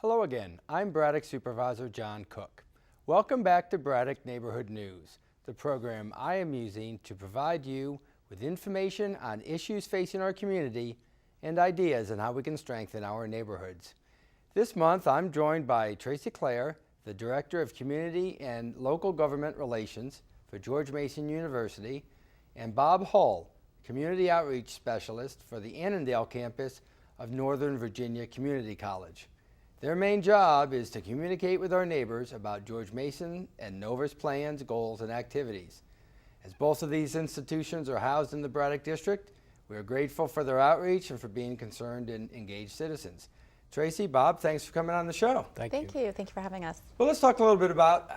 Hello again, I'm Braddock Supervisor John Cook. Welcome back to Braddock Neighborhood News, the program I am using to provide you with information on issues facing our community and ideas on how we can strengthen our neighborhoods. This month I'm joined by Traci Claar, the Director of Community and Local Government Relations for George Mason University, and Bob Hull, Community Outreach Specialist for the Annandale campus of Northern Virginia Community College. Their main job is to communicate with our neighbors about George Mason and Nova's plans, goals, and activities. As both of these institutions are housed in the Braddock District, we are grateful for their outreach and for being concerned and engaged citizens. Traci, Bob, thanks for coming on the show. Thank you. Thank you for having us. Well, let's talk a little bit about,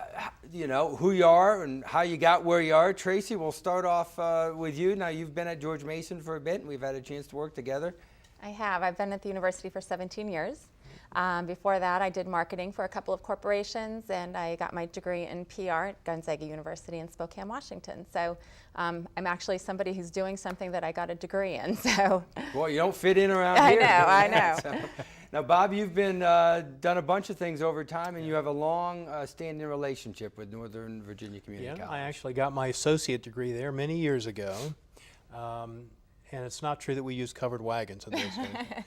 who you are and how you got where you are. Traci, we'll start off with you. Now, you've been at George Mason for a bit, and we've had a chance to work together. I have. I've been at the university for 17 years. Before that, I did marketing for a couple of corporations, and I got my degree in PR at Gonzaga University in Spokane, Washington. So I'm actually somebody who's doing something that I got a degree in. So. Boy, you don't fit in around here. I know. Now, Bob, you've been done a bunch of things over time, and you have a long-standing relationship with Northern Virginia Community College. I actually got my associate degree there many years ago. And it's not true that we used covered wagons in those days.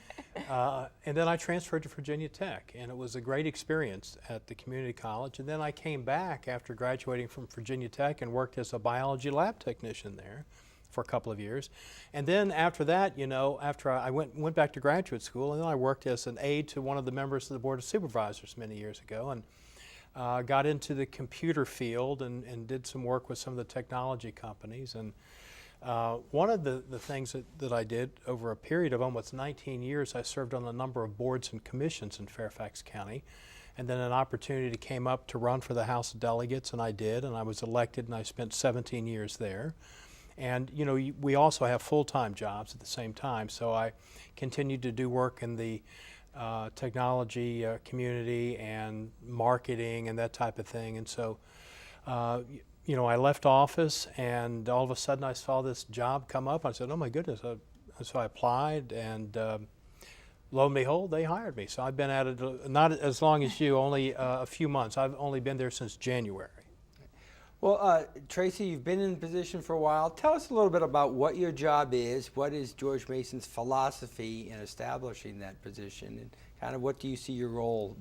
And then I transferred to Virginia Tech, and it was a great experience at the community college. And then I came back after graduating from Virginia Tech and worked as a biology lab technician there for a couple of years. And then after that, after I went back to graduate school, and then I worked as an aide to one of the members of the Board of Supervisors many years ago, and got into the computer field and did some work with some of the technology companies. And one of the things that I did over a period of almost 19 years, I served on a number of boards and commissions in Fairfax County. And then an opportunity came up to run for the House of Delegates, and I did, and I was elected, and I spent 17 years there. And we also have full-time jobs at the same time, so I continued to do work in the technology community and marketing and that type of thing. And so I left office, and all of a sudden I saw this job come up. I said, oh my goodness. So I applied, and lo and behold, they hired me. So I've been at it not as long as you, only a few months. I've only been there since January. Well, Traci, you've been in the position for a while. Tell us a little bit about what your job is, what is George Mason's philosophy in establishing that position, and kind of what do you see your role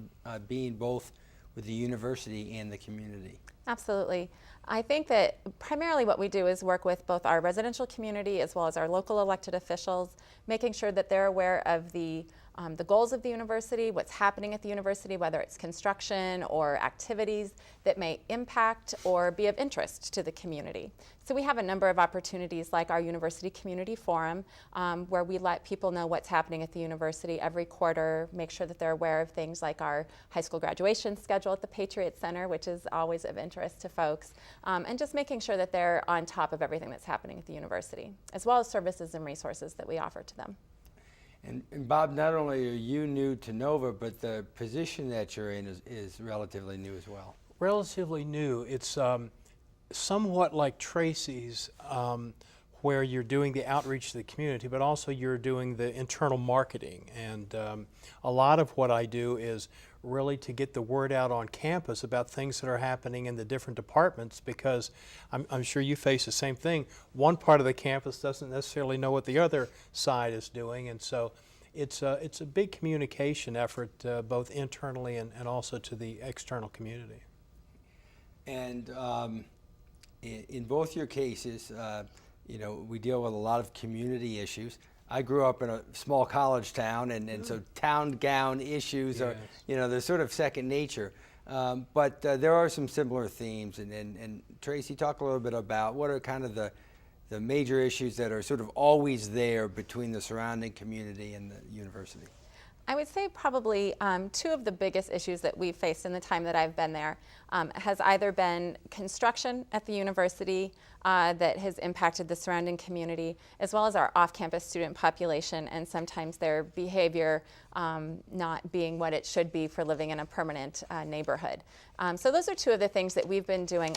being both with the university and the community? Absolutely. I think that primarily what we do is work with both our residential community as well as our local elected officials, making sure that they're aware of the goals of the university, what's happening at the university, whether it's construction or activities that may impact or be of interest to the community. So we have a number of opportunities like our University Community Forum, where we let people know what's happening at the university every quarter, make sure that they're aware of things like our high school graduation schedule at the Patriot Center, which is always of interest to folks, and just making sure that they're on top of everything that's happening at the university, as well as services and resources that we offer to them. And Bob, not only are you new to Nova, but the position that you're in is relatively new as well. Relatively new. It's somewhat like Traci's, where you're doing the outreach to the community, but also you're doing the internal marketing. And a lot of what I do is really to get the word out on campus about things that are happening in the different departments, because I'm sure you face the same thing. One part of the campus doesn't necessarily know what the other side is doing, and so it's a big communication effort, both internally and also to the external community. And in both your cases, we deal with a lot of community issues. I grew up in a small college town, and so town gown issues are, they're sort of second nature. But there are some similar themes. And Traci, talk a little bit about what are kind of the major issues that are sort of always there between the surrounding community and the university. I would say probably two of the biggest issues that we've faced in the time that I've been there has either been construction at the university that has impacted the surrounding community, as well as our off-campus student population and sometimes their behavior not being what it should be for living in a permanent neighborhood. So those are two of the things that we've been doing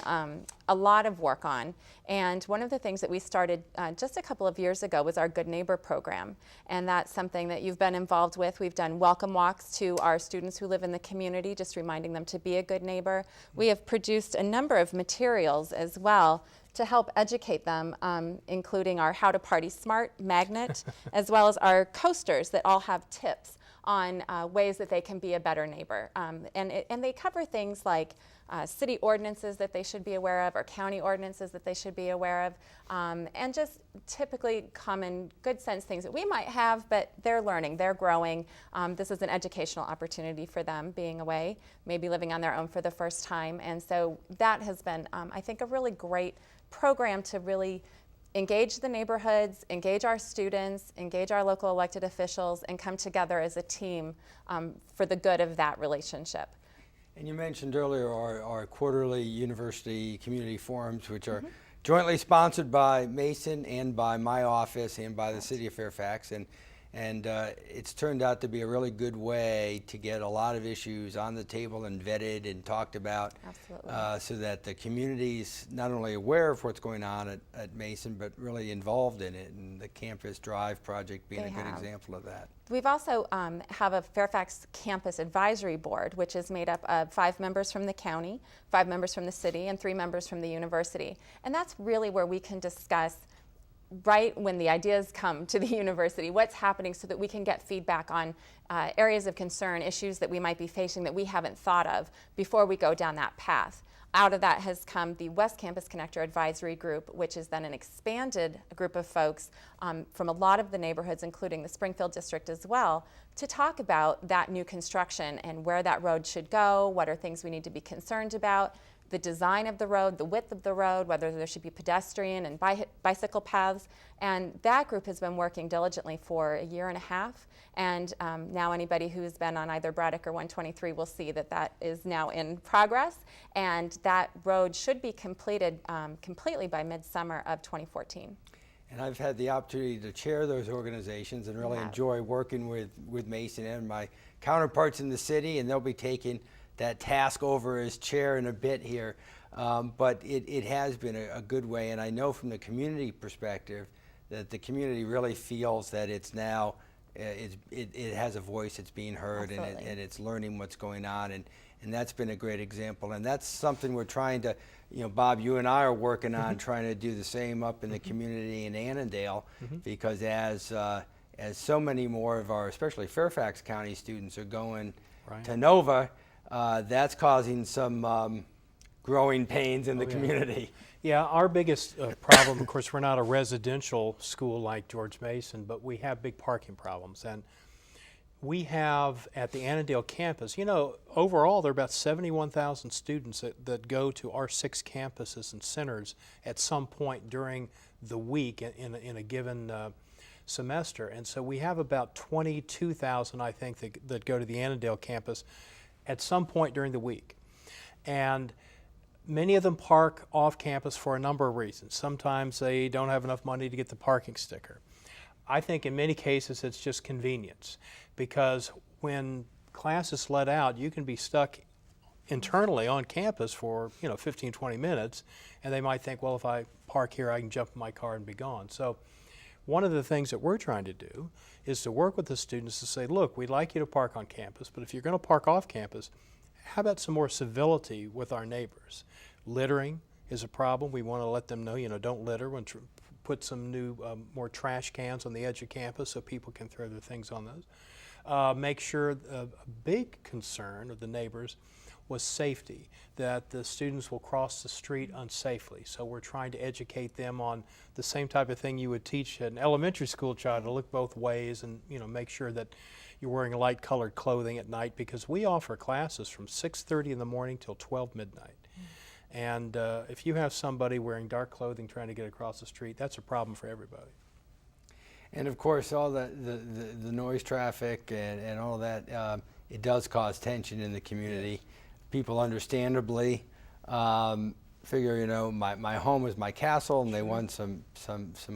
a lot of work on. And one of the things that we started just a couple of years ago was our Good Neighbor program. And that's something that you've been involved with. We've done welcome walks to our students who live in the community, just reminding them to be a good neighbor. We have produced a number of materials as well to help educate them, including our How to Party Smart magnet, as well as our coasters that all have tips on ways that they can be a better neighbor. And they cover things like city ordinances that they should be aware of, or county ordinances that they should be aware of, and just typically common good sense things that we might have, but they're learning, they're growing. This is an educational opportunity for them being away, maybe living on their own for the first time. And so that has been, I think, a really great program to really engage the neighborhoods, engage our students, engage our local elected officials, and come together as a team for the good of that relationship. And you mentioned earlier our quarterly university community forums, which are jointly sponsored by Mason and by my office and by the City of Fairfax. And it's turned out to be a really good way to get a lot of issues on the table and vetted and talked about. Absolutely. So that the community's not only aware of what's going on at Mason, but really involved in it, and the Campus Drive project being a good example of that. We've also have a Fairfax Campus Advisory Board, which is made up of 5 members from the county, 5 members from the city, and 3 members from the university. And that's really where we can discuss right when the ideas come to the university, what's happening, so that we can get feedback on areas of concern, issues that we might be facing that we haven't thought of before we go down that path. Out of that has come the West Campus Connector Advisory Group, which is then an expanded group of folks from a lot of the neighborhoods, including the Springfield District as well, to talk about that new construction and where that road should go, what are things we need to be concerned about, the design of the road, the width of the road, whether there should be pedestrian and bicycle paths. And that group has been working diligently for a year and a half. And now anybody who's been on either Braddock or 123 will see that that is now in progress. And that road should be completed completely by midsummer of 2014. And I've had the opportunity to chair those organizations and really enjoy working with Mason and my counterparts in the city, and they'll be taking that task over as chair in a bit here. But it has been a good way, and I know from the community perspective that the community really feels that it's now, it has a voice, it's being heard, and it's learning what's going on, and that's been a great example. And that's something we're trying to, Bob, you and I are working on trying to do the same up in the community in Annandale, because as so many more of our, especially Fairfax County students are going to Nova, that's causing some growing pains in the community. Yeah, our biggest problem, of course, we're not a residential school like George Mason, but we have big parking problems. And we have at the Annandale campus, overall there are about 71,000 students that go to our 6 campuses and centers at some point during the week in a given semester. And so we have about 22,000, I think, that go to the Annandale campus at some point during the week. And many of them park off campus for a number of reasons. Sometimes they don't have enough money to get the parking sticker. I think in many cases it's just convenience, because when class is let out, you can be stuck internally on campus for 15, 20 minutes, and they might think, well, if I park here I can jump in my car and be gone. So one of the things that we're trying to do is to work with the students to say, look, we'd like you to park on campus, but if you're going to park off campus, how about some more civility with our neighbors? Littering is a problem. We want to let them know, don't litter. Put some new, more trash cans on the edge of campus so people can throw their things on those. Make sure a big concern of the neighbors was safety, that the students will cross the street unsafely. So we're trying to educate them on the same type of thing you would teach an elementary school child, to look both ways and make sure that you're wearing light colored clothing at night, because we offer classes from 6:30 in the morning till 12 midnight. And if you have somebody wearing dark clothing trying to get across the street, that's a problem for everybody. And of course, all the noise traffic and all that, it does cause tension in the community. Yes. People understandably figure, you know, my home is my castle, and they want some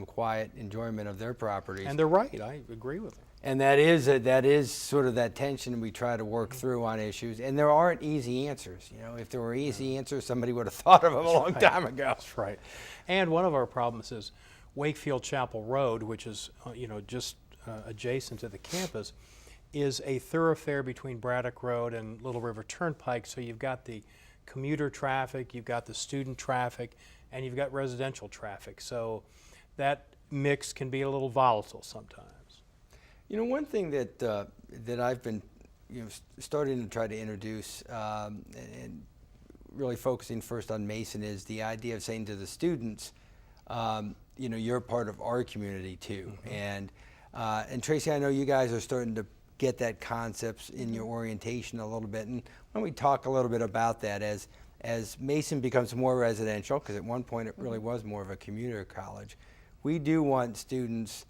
quiet enjoyment of their properties. And they're right. I agree with them. And that is sort of that tension we try to work through on issues. And there aren't easy answers. You know, if there were easy answers, somebody would have thought of them a long time ago. That's right. And one of our problems is Wakefield Chapel Road, which is just adjacent to the campus, is a thoroughfare between Braddock Road and Little River Turnpike. So you've got the commuter traffic, you've got the student traffic, and you've got residential traffic. So that mix can be a little volatile sometimes. You know, one thing that I've been starting to try to introduce and really focusing first on Mason is the idea of saying to the students, you're part of our community too. Mm-hmm. And Traci, I know you guys are starting to get that concept in your orientation a little bit, and why don't we talk a little bit about that as Mason becomes more residential, because at one point it really was more of a commuter college. We do want students,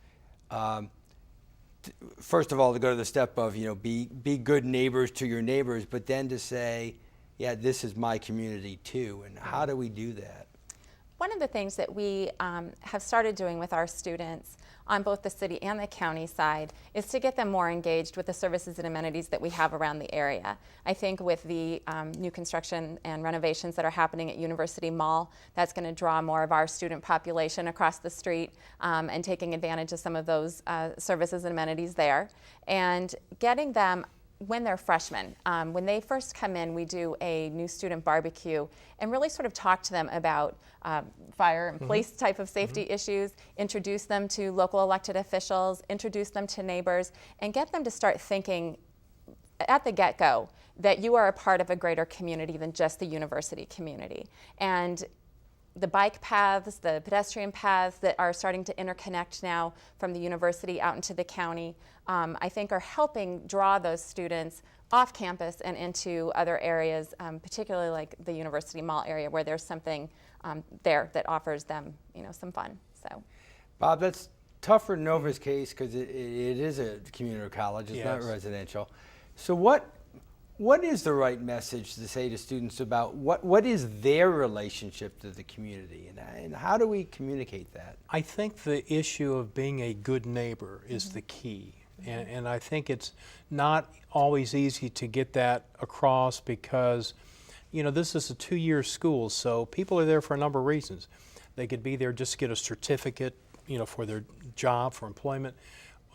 first of all, to go to the step of be good neighbors to your neighbors, but then to say, yeah, this is my community too. And how do we do that? One of the things that we have started doing with our students on both the city and the county side is to get them more engaged with the services and amenities that we have around the area. I think with the new construction and renovations that are happening at University Mall, that's going to draw more of our student population across the street and taking advantage of some of those services and amenities there. And getting them when they're freshmen. When they first come in, we do a new student barbecue and really sort of talk to them about fire and police type of safety issues, introduce them to local elected officials, introduce them to neighbors, and get them to start thinking at the get-go that you are a part of a greater community than just the university community. And the bike paths, the pedestrian paths that are starting to interconnect now from the university out into the county, I think are helping draw those students off campus and into other areas, particularly like the University Mall area where there's something there that offers them, some fun. So, Bob, that's tough for Nova's case because it is a community college, it's not residential. So what is the right message to say to students about what is their relationship to the community, and how do we communicate that? I think the issue of being a good neighbor is the key. And I think it's not always easy to get that across because, this is a 2-year school, so people are there for a number of reasons. They could be there just to get a certificate, for their job, for employment.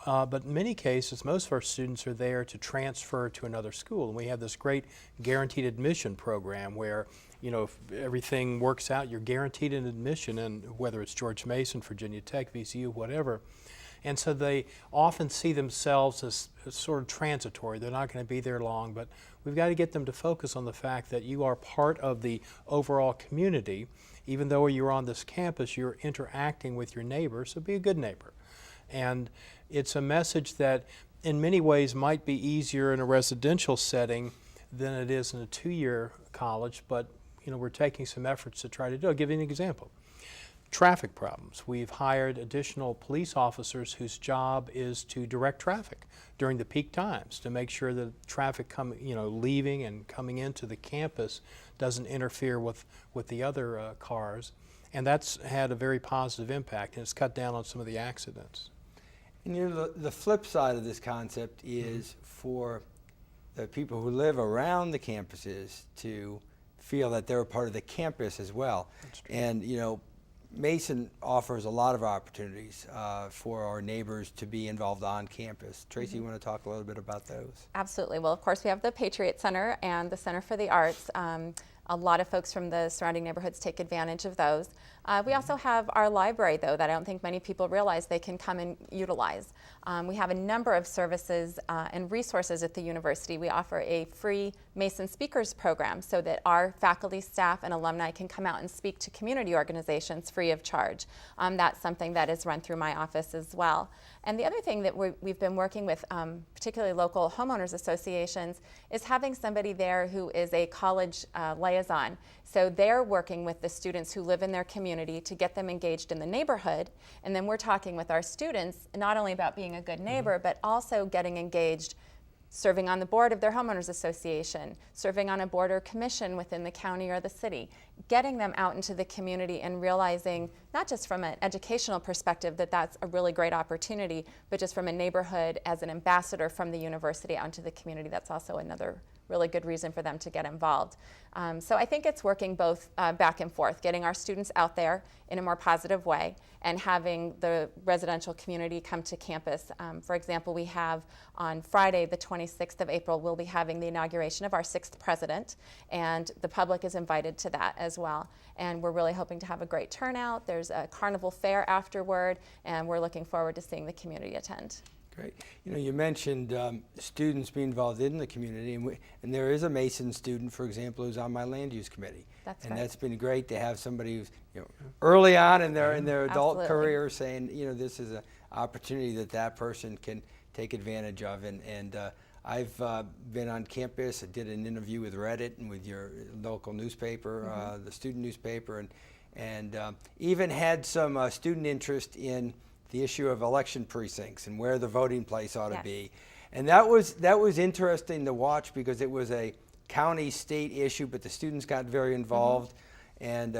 But in many cases, most of our students are there to transfer to another school. And we have this great guaranteed admission program where, if everything works out, you're guaranteed an admission, and whether it's George Mason, Virginia Tech, VCU, whatever. And so they often see themselves as sort of transitory. They're not going to be there long, but we've got to get them to focus on the fact that you are part of the overall community. Even though you're on this campus, you're interacting with your neighbors, so be a good neighbor. And it's a message that in many ways might be easier in a residential setting than it is in a 2-year college, but we're taking some efforts to try to do it. I'll give you an example. Traffic problems. We've hired additional police officers whose job is to direct traffic during the peak times to make sure that traffic leaving and coming into the campus doesn't interfere with the other cars. And that's had a very positive impact, and it's cut down on some of the accidents. And the flip side of this concept is for the people who live around the campuses to feel that they're a part of the campus as well. And Mason offers a lot of opportunities for our neighbors to be involved on campus. Traci, you want to talk a little bit about those? Absolutely. Well, of course, we have the Patriot Center and the Center for the Arts. A lot of folks from the surrounding neighborhoods take advantage of those. We also have our library, though, that I don't think many people realize they can come and utilize. We have a number of services and resources at the university. We offer a free Mason Speakers program so that our faculty, staff, and alumni can come out and speak to community organizations free of charge. That's something that is run through my office as well. And the other thing that we've been working with, particularly local homeowners associations, is having somebody there who is a college liaison. So they're working with the students who live in their community to get them engaged in the neighborhood. And then we're talking with our students not only about being a good neighbor, but also getting engaged serving on the board of their homeowners association, serving on a board or commission within the county or the city, getting them out into the community and realizing, not just from an educational perspective that that's a really great opportunity, but just from a neighborhood as an ambassador from the university out into the community, that's also another really good reason for them to get involved. So I think it's working both back and forth, getting our students out there in a more positive way and having the residential community come to campus. For example, we have on Friday, the 26th of April, we'll be having the inauguration of our 6th president, and the public is invited to that as well. And we're really hoping to have a great turnout. There's a carnival fair afterward, and we're looking forward to seeing the community attend. Great. You know, you mentioned students being involved in the community, and there is a Mason student, for example, who's on my land use committee. That's and right. That's been great to have somebody who's, you know, early on in their adult Absolutely. career saying, you know, this is an opportunity that person can take advantage of. And I've been on campus. I did an interview with Reddit and with your local newspaper, the student newspaper, and even had some student interest in the issue of election precincts and where the voting place ought to be. And that was interesting to watch because it was a county state issue, but the students got very involved. And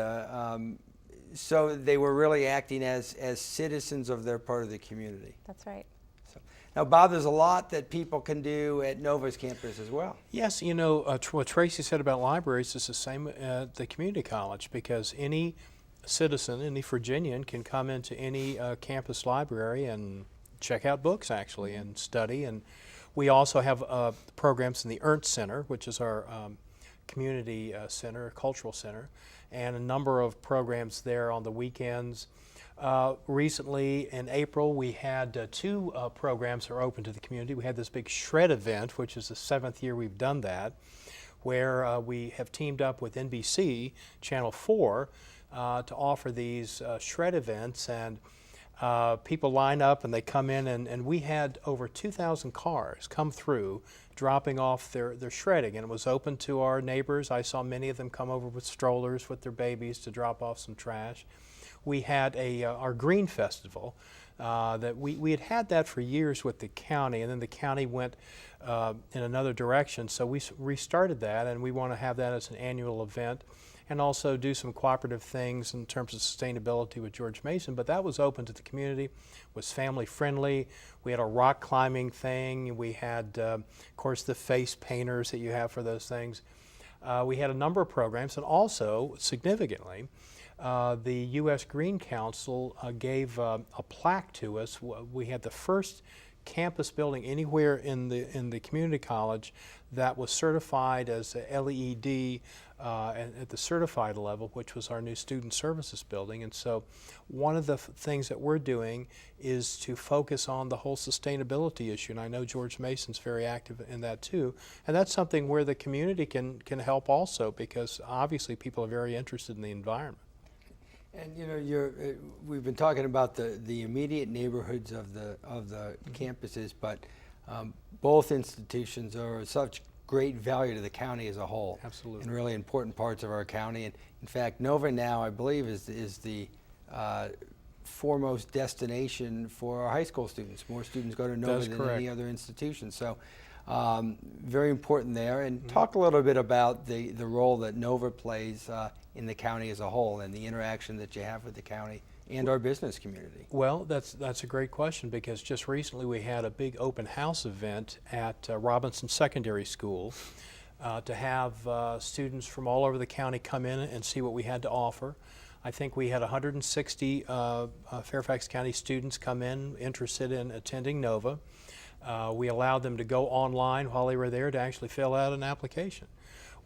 so they were really acting as citizens of their part of the community. That's right. So, now, Bob, there's a lot that people can do at Nova's campus as well. Yes, you know, what Traci said about libraries is the same at the community college, because any citizen, any Virginian, can come into any campus library and check out books, actually, and study. And we also have programs in the Ernst Center, which is our community center, cultural center, and a number of programs there on the weekends. Recently, in April, we had 2 programs that are open to the community. We had this big shred event, which is the 7th year we've done that, where we have teamed up with NBC, Channel 4, to offer these shred events, and people line up and they come in, and we had over 2,000 cars come through dropping off their shredding, and it was open to our neighbors. I saw many of them come over with strollers with their babies to drop off some trash. We had our Green Festival that we had that for years with the county, and then the county went in another direction, so we restarted that, and we want to have that as an annual event, and also do some cooperative things in terms of sustainability with George Mason. But that was open to the community, was family friendly. We had a rock climbing thing. We had, of course, the face painters that you have for those things. We had a number of programs, and also, significantly, the U.S. Green Council gave a plaque to us. We had the first campus building anywhere in the community college that was certified as a LED at the certified level, which was our new student services building. And so one of the things that we're doing is to focus on the whole sustainability issue, and I know George Mason's very active in that too, and that's something where the community can help also, because obviously people are very interested in the environment. And you know, we've been talking about the immediate neighborhoods of the campuses, but both institutions are of such great value to the county as a whole. Absolutely. And really important parts of our county. And in fact, Nova now, I believe, is the foremost destination for our high school students. More students go to Nova than any other institution. So very important there. And talk a little bit about the role that Nova plays in the county as a whole, and the interaction that you have with the county and our business community. Well, that's a great question, because just recently we had a big open house event at Robinson Secondary School to have students from all over the county come in and see what we had to offer. I think we had 160 Fairfax County students come in interested in attending Nova. We allowed them to go online while they were there to actually fill out an application.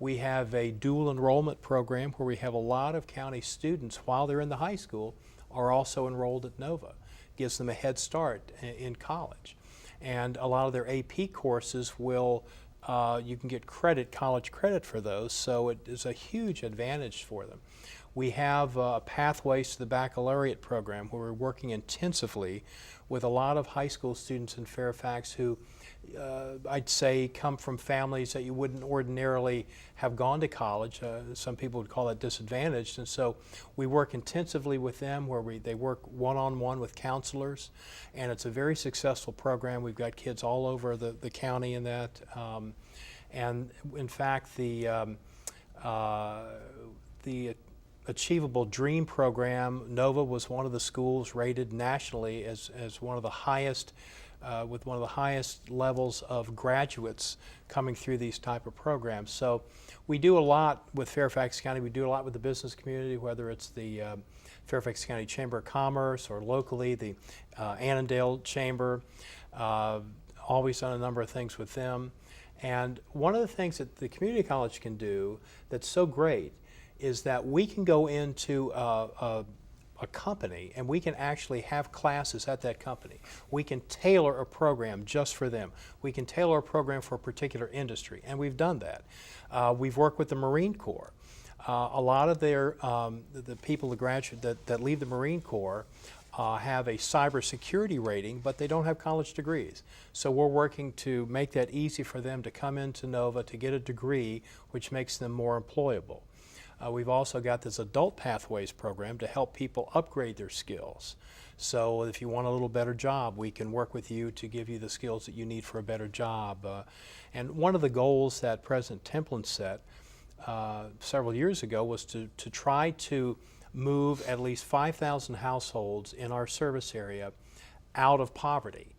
We have a dual enrollment program where we have a lot of county students, while they're in the high school, are also enrolled at Nova. Gives them a head start in college. And a lot of their AP courses will, you can get college credit for those, so it is a huge advantage for them. We have Pathways to the Baccalaureate program, where we're working intensively with a lot of high school students in Fairfax who I'd say, come from families that you wouldn't ordinarily have gone to college. Some people would call that disadvantaged. And so we work intensively with them where they work one-on-one with counselors. And it's a very successful program. We've got kids all over the county in that. And in fact, the Achievable Dream program, Nova was one of the schools rated nationally as one of the highest, with one of the highest levels of graduates coming through these type of programs. So we do a lot with Fairfax County. We do a lot with the business community, whether it's the Fairfax County Chamber of Commerce or locally the Annandale Chamber. Always done a number of things with them. And one of the things that the community college can do that's so great is that we can go into a company and we can actually have classes at that company. We can tailor a program just for them. We can tailor a program for a particular industry, and we've done that. We've worked with the Marine Corps. A lot of their the people that leave the Marine Corps have a cybersecurity rating, but they don't have college degrees. So we're working to make that easy for them to come into Nova to get a degree, which makes them more employable. We've also got this Adult Pathways program to help people upgrade their skills. So if you want a little better job, we can work with you to give you the skills that you need for a better job. And one of the goals that President Templin set several years ago was to try to move at least 5,000 households in our service area out of poverty.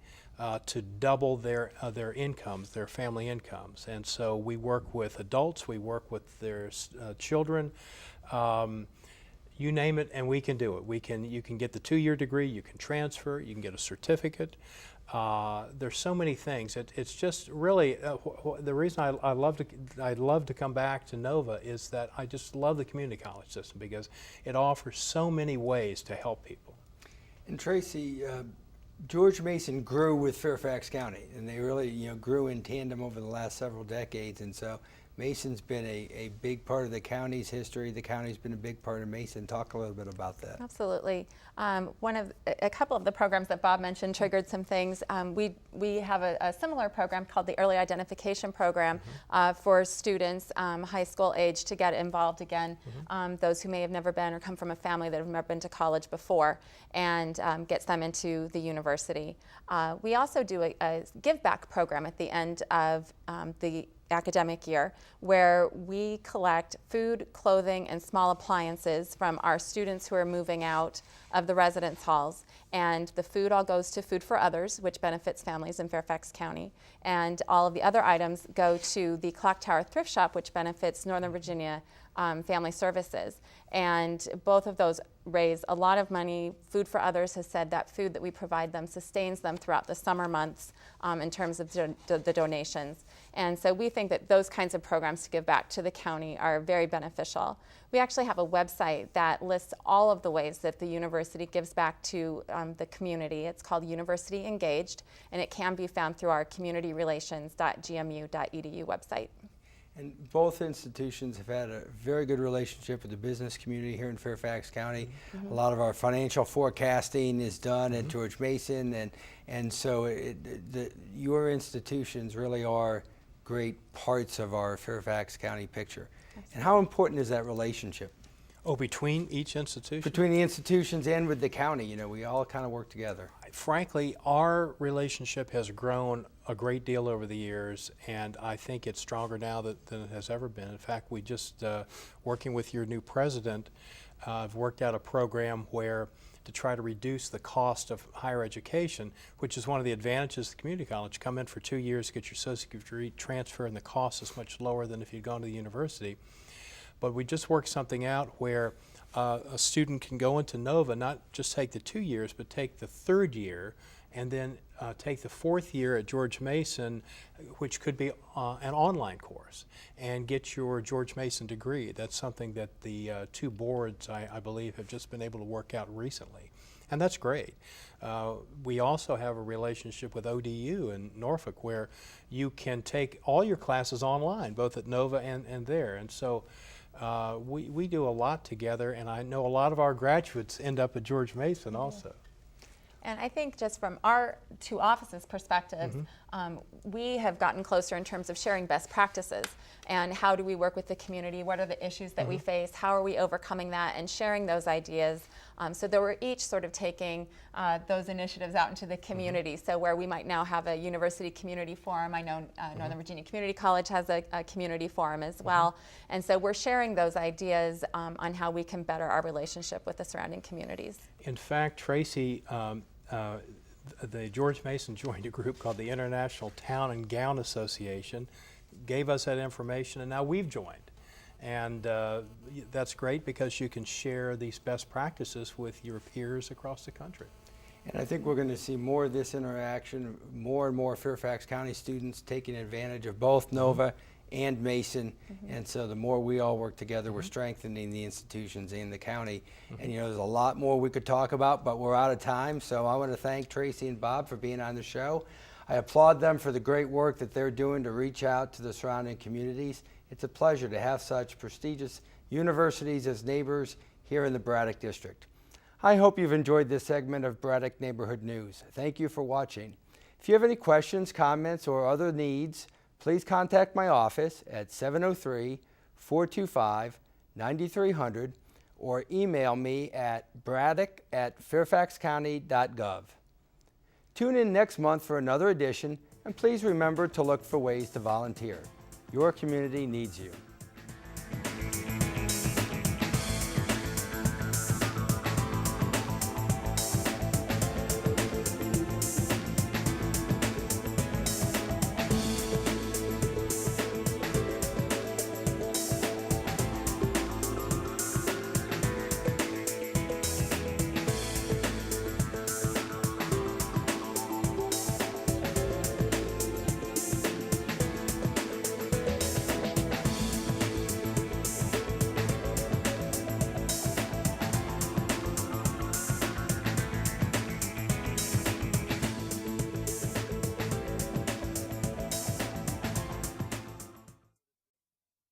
To double their incomes, their family incomes. And so we work with adults, we work with their children, you name it, and we can do it. You can get the 2-year degree, you can transfer, you can get a certificate. There's so many things. It's just really the reason I love to come back to Nova is that I just love the community college system because it offers so many ways to help people. And Traci, George Mason grew with Fairfax County, and they really, grew in tandem over the last several decades. And so Mason's been a big part of the county's history. The county's been a big part of Mason. Talk a little bit about that. Absolutely. A couple of the programs that Bob mentioned triggered some things. We have a similar program called the Early Identification Program for students high school age to get involved again, those who may have never been or come from a family that have never been to college before, and gets them into the university. We also do a give back program at the end of the academic year where we collect food, clothing, and small appliances from our students who are moving out of the residence halls. And the food all goes to Food for Others, which benefits families in Fairfax County. And all of the other items go to the Clock Tower Thrift Shop, which benefits Northern Virginia Family Services. And both of those raise a lot of money. Food for Others has said that food that we provide them sustains them throughout the summer months in terms of the donations. And so we think that those kinds of programs to give back to the county are very beneficial. We actually have a website that lists all of the ways that the university gives back to the community. It's called University Engaged, and it can be found through our communityrelations.gmu.edu website. And both institutions have had a very good relationship with the business community here in Fairfax County. A lot of our financial forecasting is done at George Mason, and so your institutions really are great parts of our Fairfax County picture. And how important is that relationship? Oh, between each institution? Between the institutions and with the county, we all kind of work together. Frankly, our relationship has grown a great deal over the years, and I think it's stronger now than it has ever been. In fact, we just, working with your new president, have worked out a program where to try to reduce the cost of higher education, which is one of the advantages of the community college. Come in for 2 years, get your associate degree, transfer, and the cost is much lower than if you'd gone to the university. But we just worked something out where a student can go into Nova, not just take the 2 years, but take the 3rd year, and then take the 4th year at George Mason, which could be an online course, and get your George Mason degree. That's something that the 2 boards, I believe, have just been able to work out recently. And that's great. We also have a relationship with ODU in Norfolk where you can take all your classes online, both at Nova and there. And so we do a lot together, and I know a lot of our graduates end up at George Mason also. And I think just from our two offices' perspectives, we have gotten closer in terms of sharing best practices and how do we work with the community, what are the issues that we face, how are we overcoming that, and sharing those ideas so that we're each sort of taking those initiatives out into the community. So where we might now have a university community forum, I know Northern Virginia Community College has a community forum as well, and so we're sharing those ideas on how we can better our relationship with the surrounding communities. In fact, Traci, the George Mason joined a group called the International Town and Gown Association, gave us that information, and now we've joined. And that's great because you can share these best practices with your peers across the country. And I think we're going to see more of this interaction, more and more Fairfax County students taking advantage of both Nova and Mason, and so the more we all work together, we're strengthening the institutions in the county. And you know, there's a lot more we could talk about, but we're out of time, so I want to thank Traci and Bob for being on the show. I applaud them for the great work that they're doing to reach out to the surrounding communities. It's a pleasure to have such prestigious universities as neighbors here in the Braddock District. I hope you've enjoyed this segment of Braddock Neighborhood News. Thank you for watching. If you have any questions, comments, or other needs, please contact my office at 703-425-9300 or email me at braddock@fairfaxcounty.gov. Tune in next month for another edition, and please remember to look for ways to volunteer. Your community needs you.